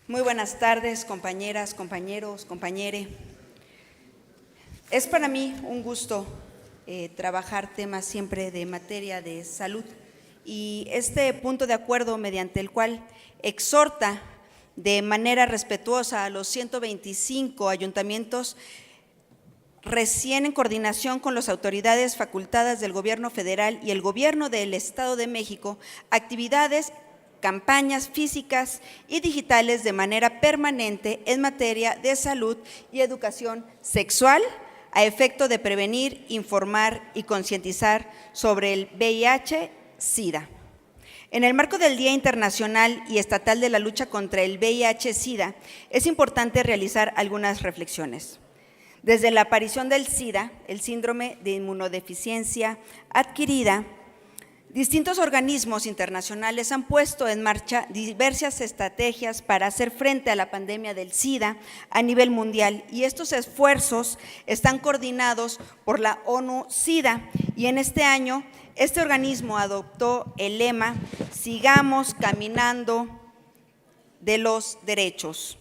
Muy buenas tardes, compañeras, compañeros, compañere. Es para mí un gusto trabajar temas siempre de materia de salud y este punto de acuerdo mediante el cual exhorta de manera respetuosa a los 125 ayuntamientos recién en coordinación con las autoridades facultadas del Gobierno federal y el Gobierno del Estado de México, actividades, campañas físicas y digitales de manera permanente en materia de salud y educación sexual a efecto de prevenir, informar y concientizar sobre el VIH-Sida. En el marco del Día Internacional y Estatal de la Lucha contra el VIH-Sida, es importante realizar algunas reflexiones. Desde la aparición del SIDA, el síndrome de inmunodeficiencia adquirida, distintos organismos internacionales han puesto en marcha diversas estrategias para hacer frente a la pandemia del SIDA a nivel mundial y estos esfuerzos están coordinados por la ONU-SIDA y en este año este organismo adoptó el lema "Sigamos caminando de los derechos".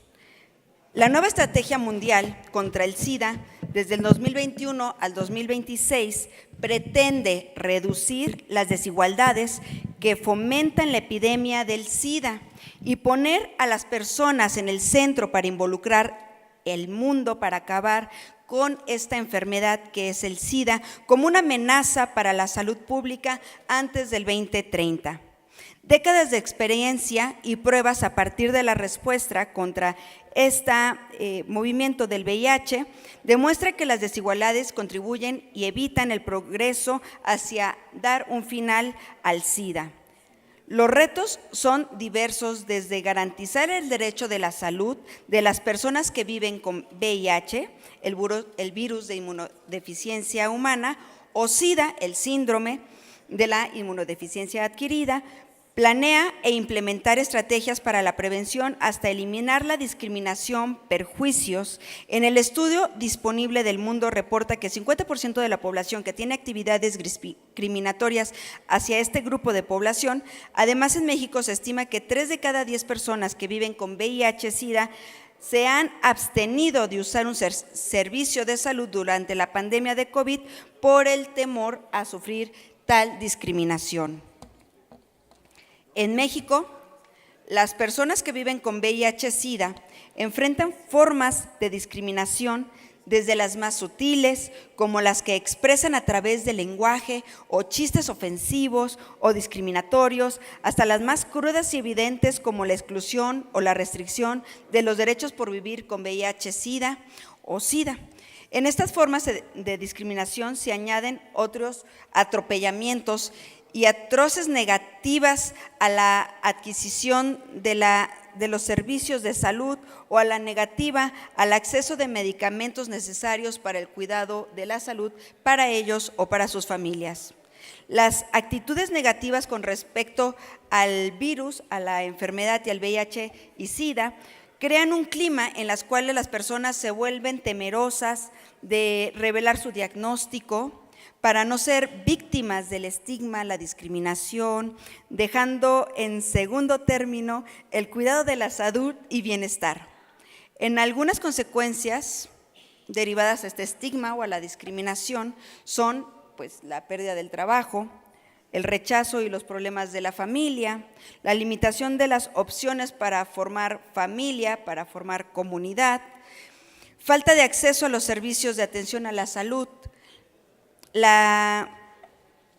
La nueva estrategia mundial contra el SIDA, desde el 2021 al 2026, pretende reducir las desigualdades que fomentan la epidemia del SIDA y poner a las personas en el centro para involucrar el mundo para acabar con esta enfermedad que es el SIDA como una amenaza para la salud pública antes del 2030. Décadas de experiencia y pruebas a partir de la respuesta contra este movimiento del VIH demuestra que las desigualdades contribuyen y evitan el progreso hacia dar un final al SIDA. Los retos son diversos, desde garantizar el derecho de la salud de las personas que viven con VIH, el virus de inmunodeficiencia humana, o SIDA, el síndrome de la inmunodeficiencia adquirida. Planea e implementar estrategias para la prevención hasta eliminar la discriminación, perjuicios. En el estudio disponible del Mundo reporta que 50% de la población que tiene actividades discriminatorias hacia este grupo de población. Además, en México se estima que 3 de cada 10 personas que viven con VIH-Sida se han abstenido de usar un servicio de salud durante la pandemia de COVID por el temor a sufrir tal discriminación. En México, las personas que viven con VIH-Sida enfrentan formas de discriminación desde las más sutiles, como las que expresan a través del lenguaje o chistes ofensivos o discriminatorios, hasta las más crudas y evidentes como la exclusión o la restricción de los derechos por vivir con VIH-Sida o SIDA. En estas formas de discriminación se añaden otros atropellamientos y atroces negativas a la adquisición de los servicios de salud o a la negativa al acceso de medicamentos necesarios para el cuidado de la salud para ellos o para sus familias. Las actitudes negativas con respecto al virus, a la enfermedad y al VIH y SIDA crean un clima en el cual las personas se vuelven temerosas de revelar su diagnóstico, para no ser víctimas del estigma, la discriminación, dejando en segundo término el cuidado de la salud y bienestar. En algunas consecuencias derivadas a este estigma o a la discriminación son la pérdida del trabajo, el rechazo y los problemas de la familia, la limitación de las opciones para formar familia, para formar comunidad, falta de acceso a los servicios de atención a la salud, la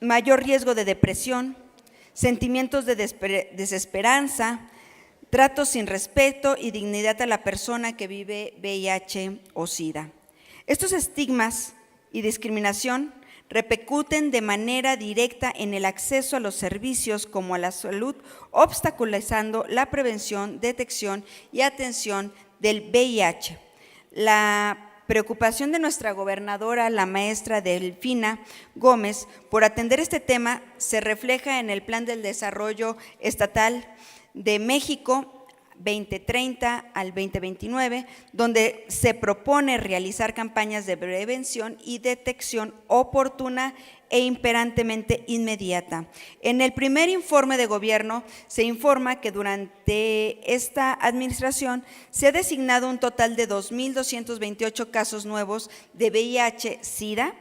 mayor riesgo de depresión, sentimientos de desesperanza, tratos sin respeto y dignidad a la persona que vive VIH o SIDA. Estos estigmas y discriminación repercuten de manera directa en el acceso a los servicios como a la salud, obstaculizando la prevención, detección y atención del VIH. La preocupación de nuestra gobernadora, la maestra Delfina Gómez, por atender este tema se refleja en el Plan del Desarrollo Estatal de México 2030 al 2029, donde se propone realizar campañas de prevención y detección oportuna e imperantemente inmediata. En el primer informe de gobierno se informa que durante esta administración se ha designado un total de 2.228 casos nuevos de VIH-Sida,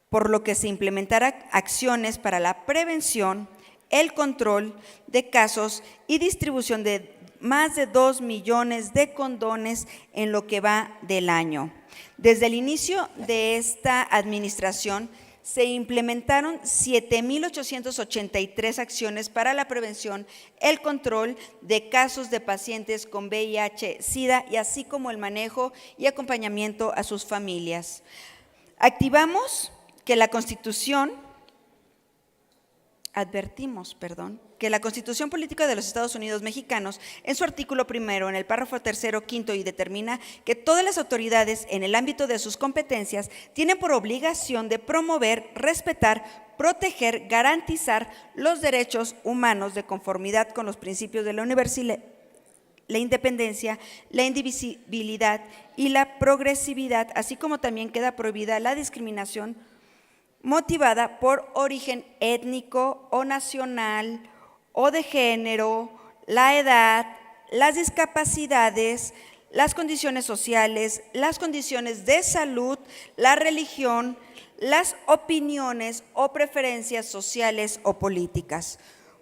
por lo que se implementarán acciones para la prevención, el control de casos y distribución de más de 2 millones de condones en lo que va del año. Desde el inicio de esta administración se implementaron 7.883 acciones para la prevención, el control de casos de pacientes con VIH-Sida y así como el manejo y acompañamiento a sus familias. Advertimos que la Constitución Política de los Estados Unidos Mexicanos, en su artículo primero, en el párrafo tercero, quinto, y determina que todas las autoridades, en el ámbito de sus competencias, tienen por obligación de promover, respetar, proteger, garantizar los derechos humanos de conformidad con los principios de la universalidad, la independencia, la indivisibilidad y la progresividad, así como también queda prohibida la discriminación motivada por origen étnico o nacional o de género, la edad, las discapacidades, las condiciones sociales, las condiciones de salud, la religión, las opiniones o preferencias sociales o políticas.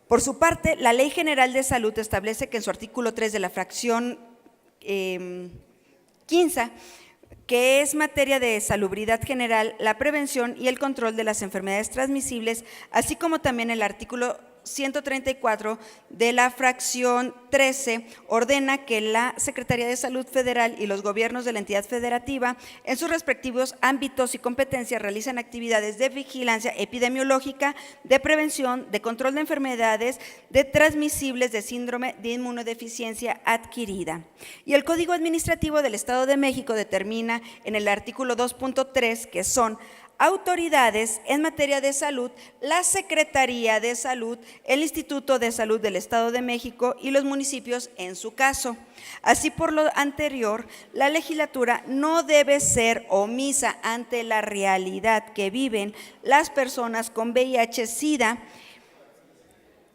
Por su parte, la Ley General de Salud establece que en su artículo 3 de la fracción 15, que es materia de salubridad general, la prevención y el control de las enfermedades transmisibles, así como también el artículo 134 de la fracción 13 ordena que la Secretaría de Salud Federal y los gobiernos de la entidad federativa en sus respectivos ámbitos y competencias realizan actividades de vigilancia epidemiológica, de prevención, de control de enfermedades de transmisibles de síndrome de inmunodeficiencia adquirida. Y el Código Administrativo del Estado de México determina en el artículo 2.3 que son autoridades en materia de salud, la Secretaría de Salud, el Instituto de Salud del Estado de México y los municipios en su caso. Así, por lo anterior, la legislatura no debe ser omisa ante la realidad que viven las personas con VIH-Sida.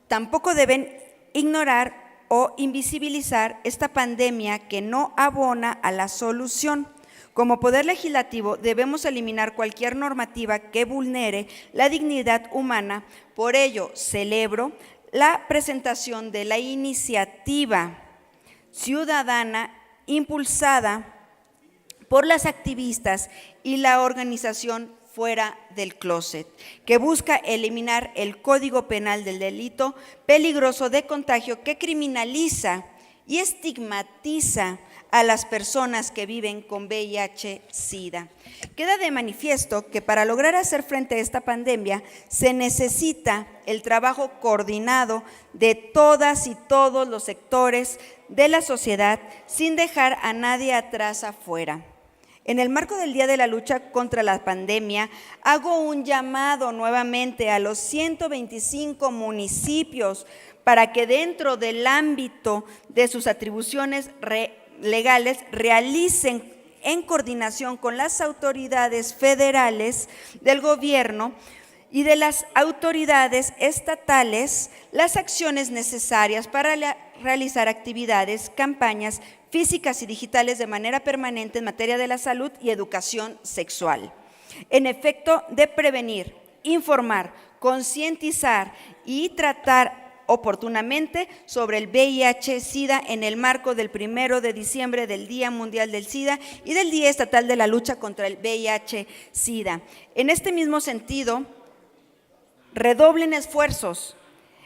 Tampoco deben ignorar o invisibilizar esta pandemia que no abona a la solución. Como Poder Legislativo debemos eliminar cualquier normativa que vulnere la dignidad humana. Por ello, celebro la presentación de la iniciativa ciudadana impulsada por las activistas y la organización Fuera del Closet, que busca eliminar el Código Penal del delito peligroso de contagio que criminaliza y estigmatiza a las personas que viven con VIH-Sida. Queda de manifiesto que para lograr hacer frente a esta pandemia se necesita el trabajo coordinado de todas y todos los sectores de la sociedad sin dejar a nadie atrás afuera. En el marco del Día de la Lucha contra la Pandemia, hago un llamado nuevamente a los 125 municipios para que dentro del ámbito de sus atribuciones legales realicen en coordinación con las autoridades federales del gobierno y de las autoridades estatales las acciones necesarias para realizar actividades, campañas físicas y digitales de manera permanente en materia de la salud y educación sexual. En efecto, de prevenir, informar, concientizar y tratar oportunamente sobre el VIH-Sida en el marco del 1 de diciembre del Día Mundial del SIDA y del Día Estatal de la Lucha contra el VIH-Sida. En este mismo sentido, redoblen esfuerzos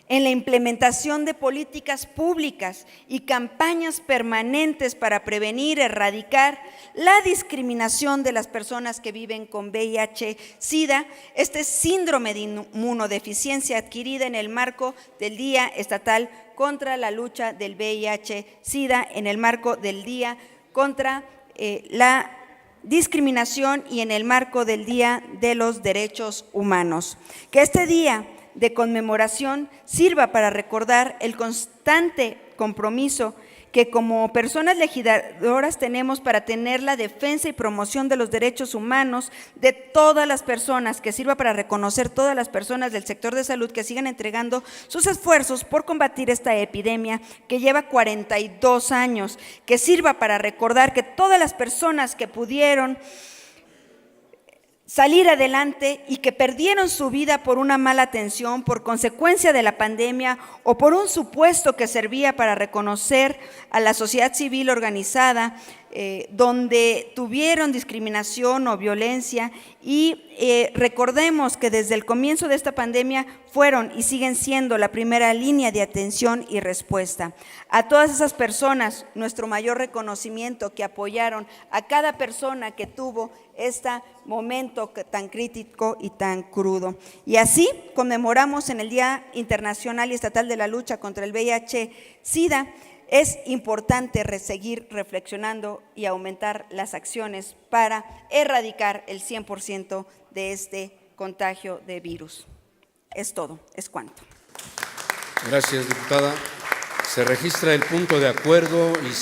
en la implementación de políticas públicas y campañas permanentes para prevenir, erradicar la discriminación de las personas que viven con VIH-Sida, este síndrome de inmunodeficiencia adquirida en el marco del Día Estatal contra la lucha del VIH-Sida, en el marco del Día contra la discriminación y en el marco del Día de los Derechos Humanos. Que este día de conmemoración sirva para recordar el constante compromiso que como personas legisladoras tenemos para tener la defensa y promoción de los derechos humanos de todas las personas, que sirva para reconocer todas las personas del sector de salud que sigan entregando sus esfuerzos por combatir esta epidemia que lleva 42 años, que sirva para recordar que todas las personas que pudieron salir adelante y que perdieron su vida por una mala atención, por consecuencia de la pandemia o por un supuesto que servía para reconocer a la sociedad civil organizada, donde tuvieron discriminación o violencia, y recordemos que desde el comienzo de esta pandemia fueron y siguen siendo la primera línea de atención y respuesta. A todas esas personas, nuestro mayor reconocimiento, que apoyaron a cada persona que tuvo este momento tan crítico y tan crudo. Y así conmemoramos en el Día Internacional y Estatal de la Lucha contra el VIH-Sida. Es importante seguir reflexionando y aumentar las acciones para erradicar el 100% de este contagio de virus. Es todo, es cuanto. Gracias, diputada. Se registra el punto de acuerdo y